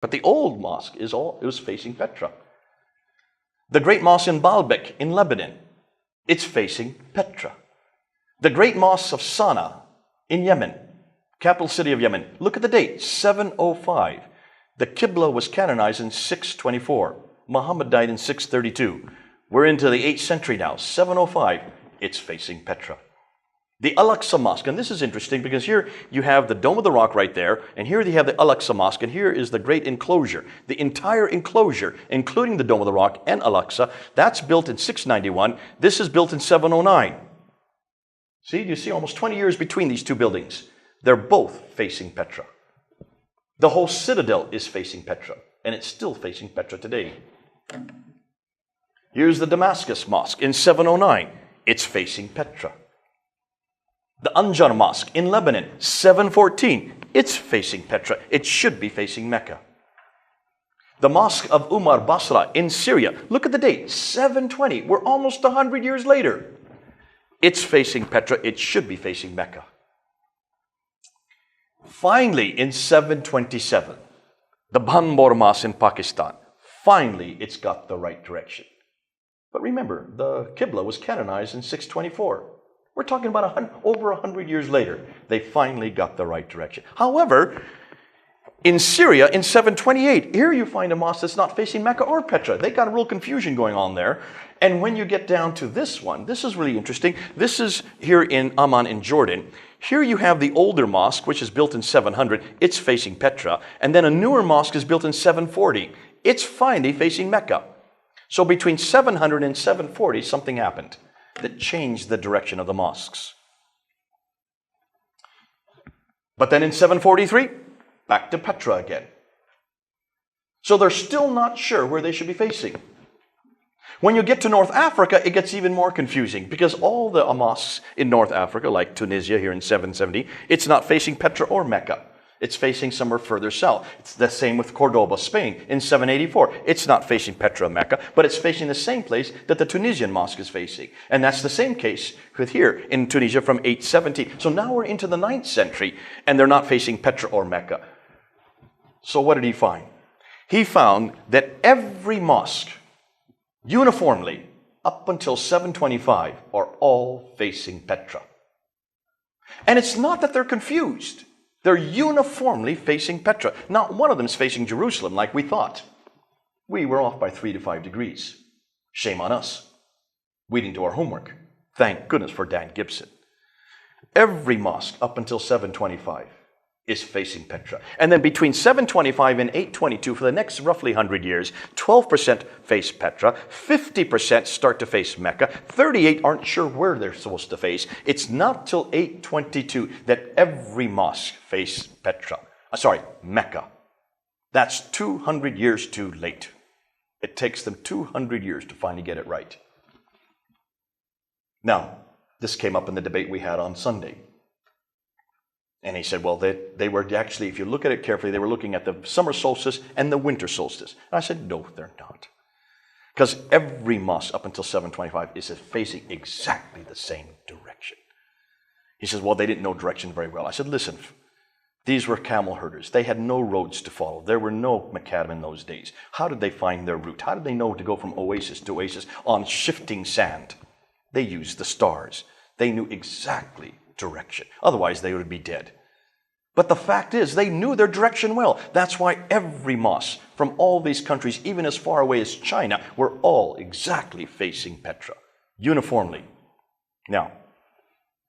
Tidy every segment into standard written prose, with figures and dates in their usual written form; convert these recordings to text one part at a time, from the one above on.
But the old mosque it was facing Petra. The great mosque in Baalbek in Lebanon, it's facing Petra. The great mosque of Sana'a in Yemen, capital city of Yemen, look at the date, 705. The Qibla was canonized in 624. Muhammad died in 632. We're into the 8th century now, 705. It's facing Petra. The Al-Aqsa Mosque, and this is interesting because here you have the Dome of the Rock right there, and here you have the Al-Aqsa Mosque, and here is the great enclosure. The entire enclosure, including the Dome of the Rock and Al-Aqsa, that's built in 691. This is built in 709. See, you see almost 20 years between these two buildings. They're both facing Petra. The whole citadel is facing Petra, and it's still facing Petra today. Here's the Damascus Mosque in 709. It's facing Petra. The Anjar Mosque in Lebanon, 714. It's facing Petra. It should be facing Mecca. The Mosque of Umar Basra in Syria. Look at the date, 720. We're almost 100 years later. It's facing Petra. It should be facing Mecca. Finally, in 727, the Banbor Mosque in Pakistan. Finally, it's got the right direction. But remember, the Qibla was canonized in 624. We're talking about over 100 years later. They finally got the right direction. However, in Syria, in 728, here you find a mosque that's not facing Mecca or Petra. They got a real confusion going on there. And when you get down to this one, this is really interesting. This is here in Amman in Jordan. Here you have the older mosque, which is built in 700. It's facing Petra. And then a newer mosque is built in 740. It's finally facing Mecca. So between 700 and 740, something happened that changed the direction of the mosques. But then in 743, back to Petra again. So they're still not sure where they should be facing. When you get to North Africa, it gets even more confusing because all the mosques in North Africa, like Tunisia here in 770, it's not facing Petra or Mecca. It's facing somewhere further south. It's the same with Cordoba, Spain in 784. It's not facing Petra, Mecca, but it's facing the same place that the Tunisian mosque is facing. And that's the same case with here in Tunisia from 870. So now we're into the 9th century and they're not facing Petra or Mecca. So what did he find? He found that every mosque uniformly up until 725 are all facing Petra. And it's not that they're confused. They're uniformly facing Petra. Not one of them is facing Jerusalem like we thought. We were off by 3 to 5 degrees. Shame on us. We didn't do our homework. Thank goodness for Dan Gibson. Every mosque up until 725 is facing Petra. And then between 725 and 822, for the next roughly 100 years, 12% face Petra, 50% start to face Mecca, 38 aren't sure where they're supposed to face. It's not till 822 that every mosque face Mecca. That's 200 years too late. It takes them 200 years to finally get it right. Now, this came up in the debate we had on Sunday. And he said, well, they were actually, if you look at it carefully, they were looking at the summer solstice and the winter solstice. And I said, no, they're not. Because every mosque up until 725 is facing exactly the same direction. He says, well, they didn't know direction very well. I said, listen, these were camel herders. They had no roads to follow. There were no macadam in those days. How did they find their route? How did they know to go from oasis to oasis on shifting sand? They used the stars. They knew exactly direction. Otherwise, they would be dead. But the fact is, they knew their direction well. That's why every mosque from all these countries, even as far away as China, were all exactly facing Petra, uniformly. Now,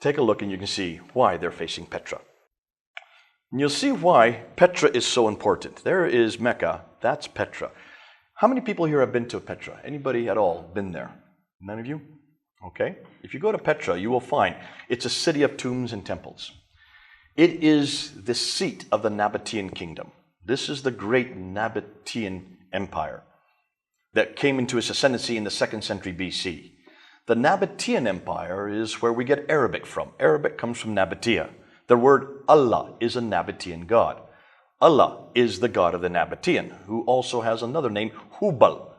take a look and you can see why they're facing Petra. And you'll see why Petra is so important. There is Mecca, that's Petra. How many people here have been to Petra? Anybody at all been there? None of you? Okay. If you go to Petra, you will find it's a city of tombs and temples. It is the seat of the Nabatean kingdom. This is the great Nabatean empire that came into its ascendancy in the 2nd century BC. The Nabatean empire is where we get Arabic from. Arabic comes from Nabatea. The word Allah is a Nabatean god. Allah is the god of the Nabatean, who also has another name, Hubal.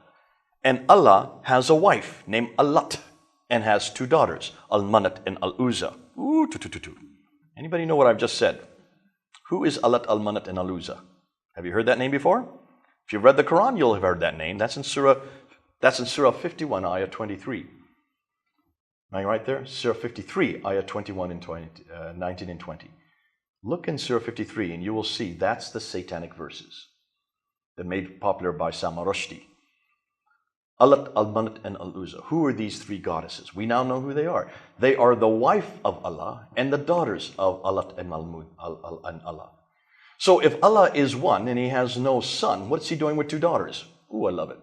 And Allah has a wife named Alat, and has 2 daughters, Al-Manat and Al-Uzza. Anybody know what I've just said? Who is Alat, Al-Manat, and Al-Uzza? Have you heard that name before? If you've read the Quran, you'll have heard that name. That's in Surah 51, Ayah 23. Am I right there? Surah 53, Ayah 21 and 19 and 20. Look in Surah 53 and you will see that's the satanic verses that made popular by Salman Rushdie. Allat, Al-Manat, and Al-Uzza. Who are these three goddesses? We now know who they are. They are the wife of Allah and the daughters of Allat and Allah. So if Allah is one and He has no son, what's He doing with two daughters? Ooh, I love it.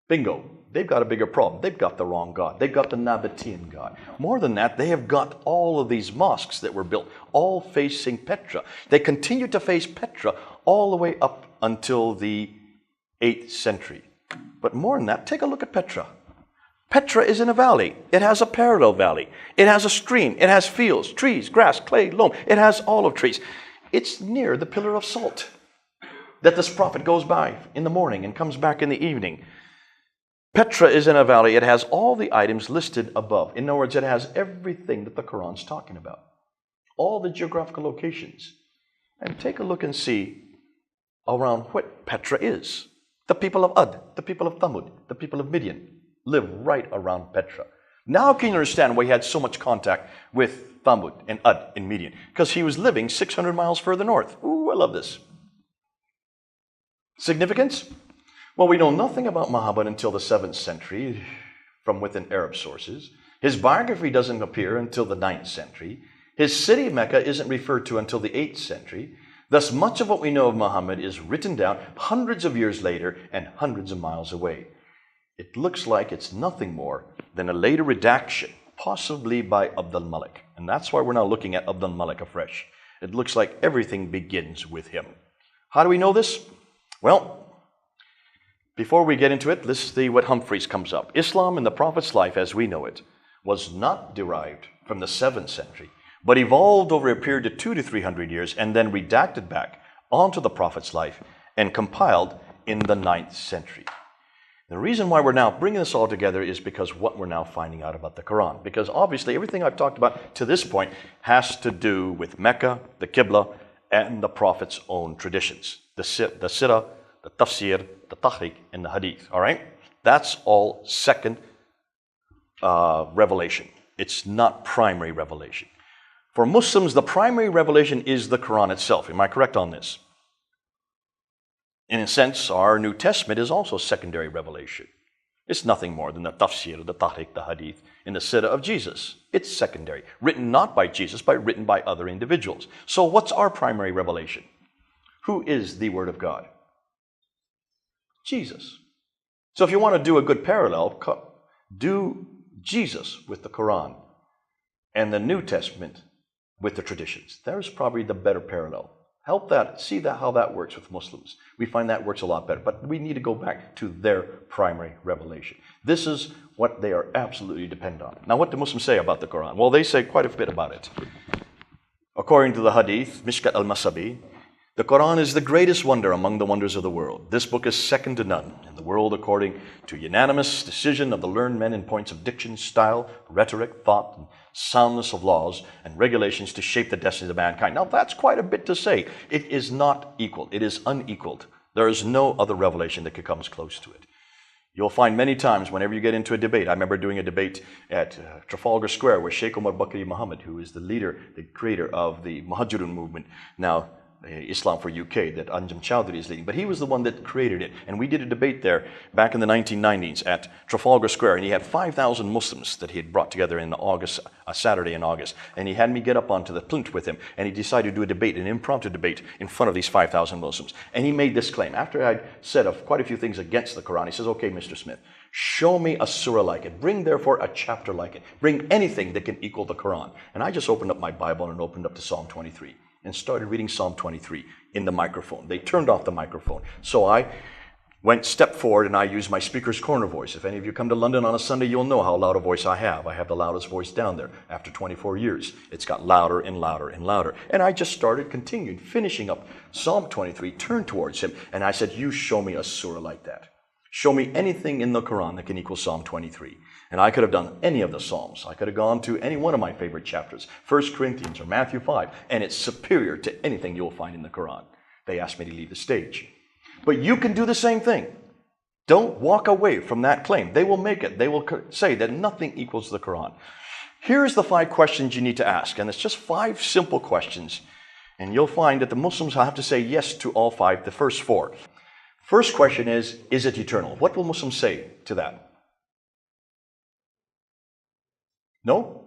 Bingo. They've got a bigger problem. They've got the wrong God. They've got the Nabatean God. More than that, they have got all of these mosques that were built, all facing Petra. They continue to face Petra all the way up until the 8th century. But more than that, take a look at Petra. Petra is in a valley. It has a parallel valley. It has a stream. It has fields, trees, grass, clay, loam. It has olive trees. It's near the pillar of salt that this prophet goes by in the morning and comes back in the evening. Petra is in a valley. It has all the items listed above. In other words, it has everything that the Quran's talking about. All the geographical locations. And take a look and see around what Petra is. The people of Ad, the people of Thamud, the people of Midian live right around Petra. Now can you understand why he had so much contact with Thamud and Ad in Midian? Because he was living 600 miles further north. Ooh, I love this. Significance? Well, we know nothing about Muhammad until the 7th century from within Arab sources. His biography doesn't appear until the 9th century. His city, Mecca, isn't referred to until the 8th century. Thus, much of what we know of Muhammad is written down hundreds of years later and hundreds of miles away. It looks like it's nothing more than a later redaction, possibly by Abd al-Malik. And that's why we're now looking at Abd al-Malik afresh. It looks like everything begins with him. How do we know this? Well, before we get into it, let's see what Humphreys comes up. Islam in the Prophet's life as we know it was not derived from the 7th century, but evolved over a period of 200 to 300 years and then redacted back onto the Prophet's life and compiled in the 9th century. The reason why we're now bringing this all together is because what we're now finding out about the Quran. Because obviously everything I've talked about to this point has to do with Mecca, the Qibla, and the Prophet's own traditions. The Sirah, the Tafsir, the Tahriq, and the Hadith. All right? That's all second revelation. It's not primary revelation. For Muslims, the primary revelation is the Quran itself. Am I correct on this? In a sense, our New Testament is also secondary revelation. It's nothing more than the Tafsir, the Tahriq, the Hadith, and the Sirah of Jesus. It's secondary. Written not by Jesus, but written by other individuals. So what's our primary revelation? Who is the Word of God? Jesus. So if you want to do a good parallel, do Jesus with the Quran and the New Testament with the traditions. There's probably the better parallel. See how that works with Muslims. We find that works a lot better, but we need to go back to their primary revelation. This is what they are absolutely dependent on. Now, what do Muslims say about the Quran? Well, they say quite a bit about it. According to the Hadith, Mishkat al-Masabi, the Quran is the greatest wonder among the wonders of the world. This book is second to none in the world according to unanimous decision of the learned men in points of diction, style, rhetoric, thought, and soundness of laws and regulations to shape the destiny of mankind. Now that's quite a bit to say. It is not equal. It is unequaled. There is no other revelation that comes close to it. You'll find many times whenever you get into a debate. I remember doing a debate at Trafalgar Square with Sheikh Omar Bakri Muhammad, who is the leader, the creator of the Muhajirun movement, now Islam for UK, that Anjum Chowdhury is leading. But he was the one that created it. And we did a debate there back in the 1990s at Trafalgar Square. And he had 5,000 Muslims that he had brought together in August, a Saturday in August. And he had me get up onto the plinth with him. And he decided to do a debate, an impromptu debate, in front of these 5,000 Muslims. And he made this claim. After I'd said quite a few things against the Quran, he says, okay, Mr. Smith, show me a surah like it. Bring, therefore, a chapter like it. Bring anything that can equal the Quran. And I just opened up my Bible and opened up to Psalm 23. And started reading Psalm 23 in the microphone. They turned off the microphone. So I stepped forward and I used my speaker's corner voice. If any of you come to London on a Sunday, you'll know how loud a voice I have. I have the loudest voice down there. After 24 years, it's got louder and louder and louder. And I just continued, finishing up Psalm 23, turned towards him, and I said, you show me a surah like that. Show me anything in the Quran that can equal Psalm 23. And I could have done any of the Psalms. I could have gone to any one of my favorite chapters, 1 Corinthians or Matthew 5, and it's superior to anything you'll find in the Quran. they asked me to leave the stage. But you can do the same thing. Don't walk away from that claim. They will make it. They will say that nothing equals the Quran. Here's the 5 questions you need to ask, and it's just 5 simple questions. And you'll find that the Muslims have to say yes to all 5, the first 4. First question is it eternal? What will Muslims say to that? No?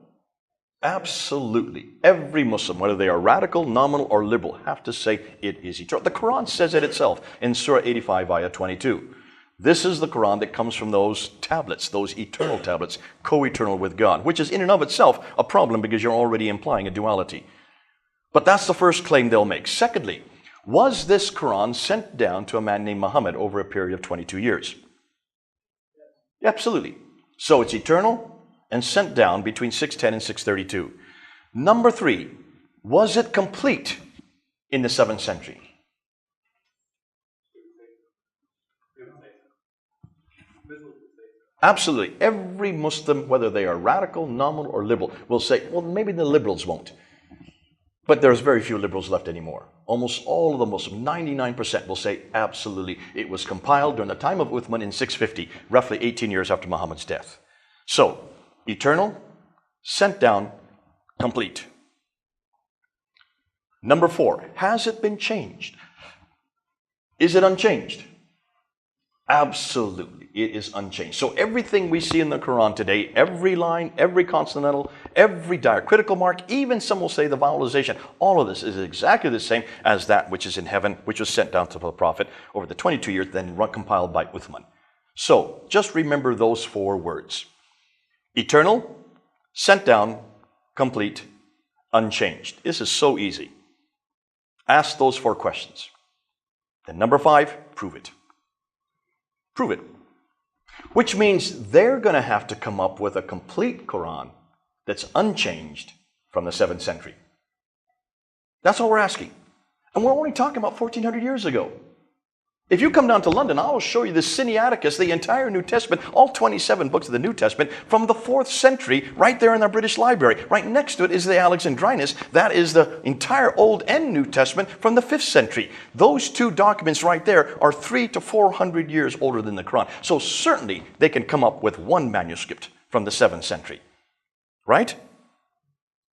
Absolutely. Every Muslim, whether they are radical, nominal, or liberal, have to say it is eternal. The Quran says it itself in Surah 85, Ayah 22. This is the Quran that comes from those tablets, those eternal tablets, co-eternal with God, which is in and of itself a problem because you're already implying a duality. But that's the first claim they'll make. Secondly, was this Quran sent down to a man named Muhammad over a period of 22 years? Absolutely. So it's eternal and sent down between 610 and 632. Number 3, was it complete in the 7th century? Absolutely. Every Muslim, whether they are radical, nominal, or liberal, will say, well, maybe the liberals won't. But there's very few liberals left anymore. Almost all of the Muslims, 99%, will say, absolutely. It was compiled during the time of Uthman in 650, roughly 18 years after Muhammad's death. So, eternal, sent down, complete. Number 4, has it been changed? Is it unchanged? Absolutely, it is unchanged. So everything we see in the Quran today, every line, every consonantal, every diacritical mark, even some will say the vowelization, all of this is exactly the same as that which is in heaven, which was sent down to the Prophet over the 22 years, then compiled by Uthman. So just remember those 4 words. Eternal, sent down, complete, unchanged. This is so easy. Ask those 4 questions. Then number 5, prove it. Prove it. Which means they're going to have to come up with a complete Quran that's unchanged from the 7th century. That's all we're asking. And we're only talking about 1400 years ago. If you come down to London, I will show you the Sinaiticus, the entire New Testament, all 27 books of the New Testament from the 4th century, right there in our British Library. Right next to it is the Alexandrinus. That is the entire Old and New Testament from the 5th century. Those 2 documents right there are 300 to 400 years older than the Quran. So certainly they can come up with 1 manuscript from the 7th century. Right?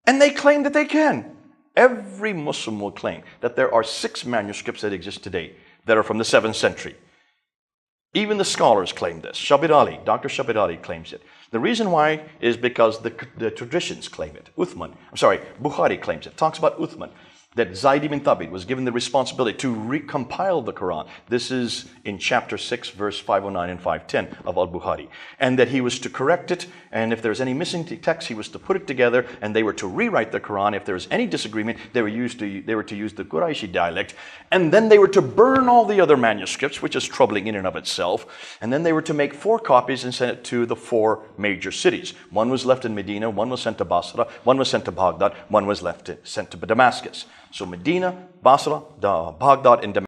And they claim that they can. Every Muslim will claim that there are 6 manuscripts that exist today that are from the 7th century. Even the scholars claim this. Shabir Ali, Dr. Shabir Ali claims it. The reason why is because the traditions claim it. Bukhari claims it. Talks about Uthman, that Zayd ibn Thabit was given the responsibility to recompile the Quran. This is in chapter 6, verse 509 and 510 of Al-Bukhari. And that he was to correct it, and if there's any missing text, he was to put it together, and they were to rewrite the Quran. If there was any disagreement, they were to use the Qurayshi dialect, and then they were to burn all the other manuscripts, which is troubling in and of itself, and then they were to make 4 copies and send it to the 4 major cities. 1 was left in Medina, 1 was sent to Basra, 1 was sent to Baghdad, 1 was sent to Damascus. So Medina, Basra, Baghdad, and Damascus.